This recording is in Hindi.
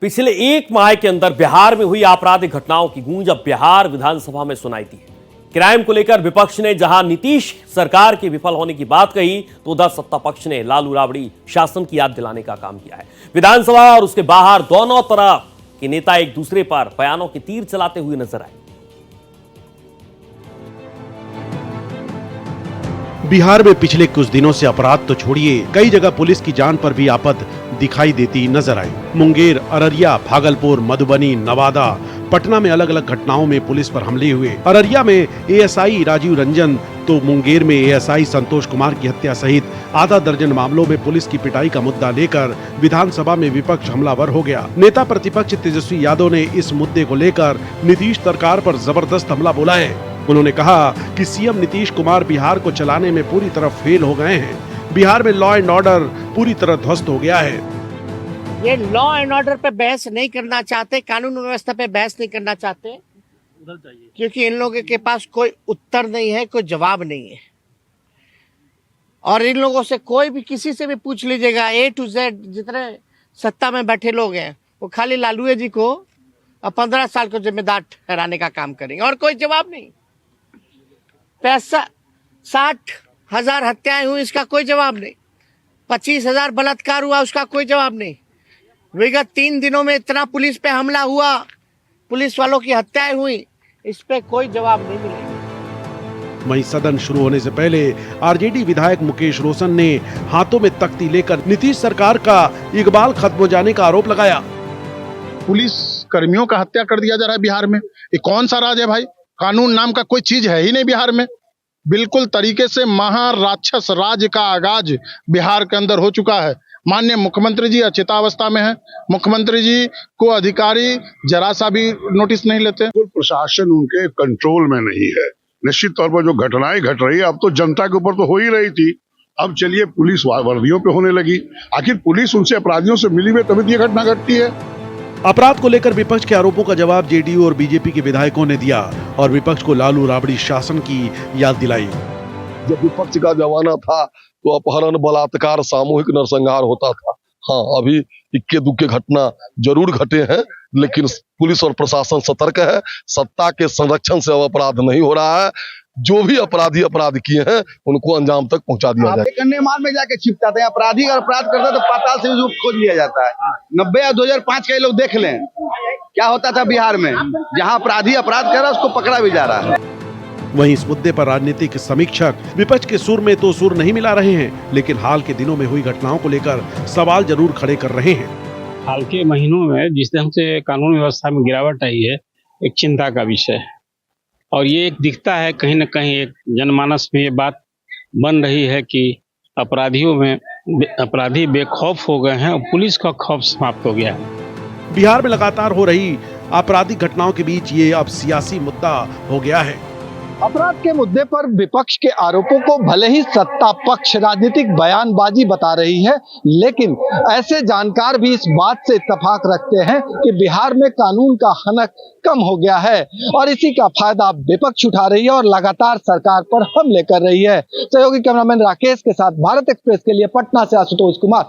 पिछले एक माह के अंदर बिहार में हुई आपराधिक घटनाओं की गूंज अब बिहार विधानसभा में सुनाई दी है। क्राइम को लेकर विपक्ष ने जहां नीतीश सरकार के विफल होने की बात कही, तो उधर सत्ता पक्ष ने लालू राबड़ी शासन की याद दिलाने का काम किया है। विधानसभा और उसके बाहर दोनों तरफ के नेता एक दूसरे पर बयानों के तीर चलाते हुए नजर आए। बिहार में पिछले कुछ दिनों से अपराध तो छोड़िए, कई जगह पुलिस की जान पर भी आफत दिखाई देती नजर आई। मुंगेर, अररिया, भागलपुर, मधुबनी, नवादा, पटना में अलग अलग घटनाओं में पुलिस पर हमले हुए। अररिया में एएसआई राजीव रंजन तो मुंगेर में एएसआई संतोष कुमार की हत्या सहित आधा दर्जन मामलों में पुलिस की पिटाई का मुद्दा लेकर विधानसभा में विपक्ष हमलावर हो गया। नेता प्रतिपक्ष तेजस्वी यादव ने इस मुद्दे को लेकर नीतीश सरकार पर जबरदस्त हमला बोला है। उन्होंने कहा कि सीएम नीतीश कुमार बिहार को चलाने में पूरी तरह फेल हो गए हैं। बिहार में लॉ एंड ऑर्डर पूरी तरह ध्वस्त हो गया है। ये लॉ एंड ऑर्डर पे बहस नहीं करना चाहते, कानून व्यवस्था पे बहस नहीं करना चाहते, क्योंकि इन लोगों के पास कोई उत्तर नहीं है, कोई जवाब नहीं है। और इन लोगों से कोई भी किसी से भी पूछ लीजिएगा, A to Z जितने सत्ता में बैठे लोग हैं, वो खाली लालू जी को 15 साल को जिम्मेदार ठहराने का काम करेंगे और कोई जवाब नहीं। 60,000 हत्याएं हुई, इसका कोई जवाब नहीं। 25,000 बलात्कार हुआ, उसका कोई जवाब नहीं। विगत 3 दिनों में इतना पुलिस पे हमला हुआ, पुलिस वालों की हत्याएं हुई, इस पे कोई जवाब नहीं मिलेगा। वहीं सदन शुरू होने से पहले आरजेडी विधायक मुकेश रोशन ने हाथों में तख्ती लेकर नीतीश सरकार का इकबाल खत्म हो जाने का आरोप लगाया। पुलिस कर्मियों का हत्या कर दिया जा रहा है बिहार में। ये कौन सा राज है भाई? कानून नाम का कोई चीज है ही नहीं बिहार में। बिल्कुल तरीके से महाराक्षस राज का आगाज बिहार के अंदर हो चुका है। माननीय मुख्यमंत्री जी अचेतावस्था में हैं। मुख्यमंत्री जी को अधिकारी जरा सा भी नोटिस नहीं लेते। प्रशासन उनके कंट्रोल में नहीं है। निश्चित तौर पर जो घटनाएं घट रही है, अब तो जनता के ऊपर तो हो ही रही थी, अब चलिए पुलिस वर्दियों पे होने लगी। आखिर पुलिस उनसे अपराधियों से मिली हुई तभी ये घटना घटती है। अपराध को लेकर विपक्ष के आरोपों का जवाब जेडीयू और बीजेपी के विधायकों ने दिया और विपक्ष को लालू राबड़ी शासन की याद दिलाई। जब विपक्ष का जमाना था तो अपहरण, बलात्कार, सामूहिक नरसंहार होता था। हाँ, अभी इक्के दुक्के घटना जरूर घटे हैं, लेकिन पुलिस और प्रशासन सतर्क है। सत्ता के संरक्षण से अब अपराध नहीं हो रहा है। जो भी अपराधी अपराध किए हैं उनको अंजाम तक पहुंचा दिया जाए। गन्ने माल में जाके छिप जाते हैं अपराधी, और अपराध करता है तो पाताल से उसको खोज लिया जाता है। 90 या 2005 के लोग देख लें क्या होता था बिहार में, जहां अपराधी अपराध कर रहा है उसको पकड़ा भी जा रहा है। वहीं इस मुद्दे पर राजनीतिक समीक्षक विपक्ष के सुर में तो सुर नहीं मिला रहे हैं, लेकिन हाल के दिनों में हुई घटनाओं को लेकर सवाल जरूर खड़े कर रहे हैं। हाल के महीनों में जिस ढंग से कानून व्यवस्था में गिरावट आई है, एक चिंता का विषय है। और ये एक दिखता है कहीं न कहीं एक जनमानस में ये बात बन रही है कि अपराधी बेखौफ हो गए हैं और पुलिस का खौफ समाप्त हो गया है। बिहार में लगातार हो रही आपराधिक घटनाओं के बीच ये अब सियासी मुद्दा हो गया है। अपराध के मुद्दे पर विपक्ष के आरोपों को भले ही सत्ता पक्ष राजनीतिक बयानबाजी बता रही है, लेकिन ऐसे जानकार भी इस बात से इत्तेफाक रखते हैं कि बिहार में कानून का हनक कम हो गया है और इसी का फायदा विपक्ष उठा रही है और लगातार सरकार पर हमले कर रही है। सहयोगी कैमरामैन राकेश के साथ भारत एक्सप्रेस के लिए पटना से आशुतोष कुमार।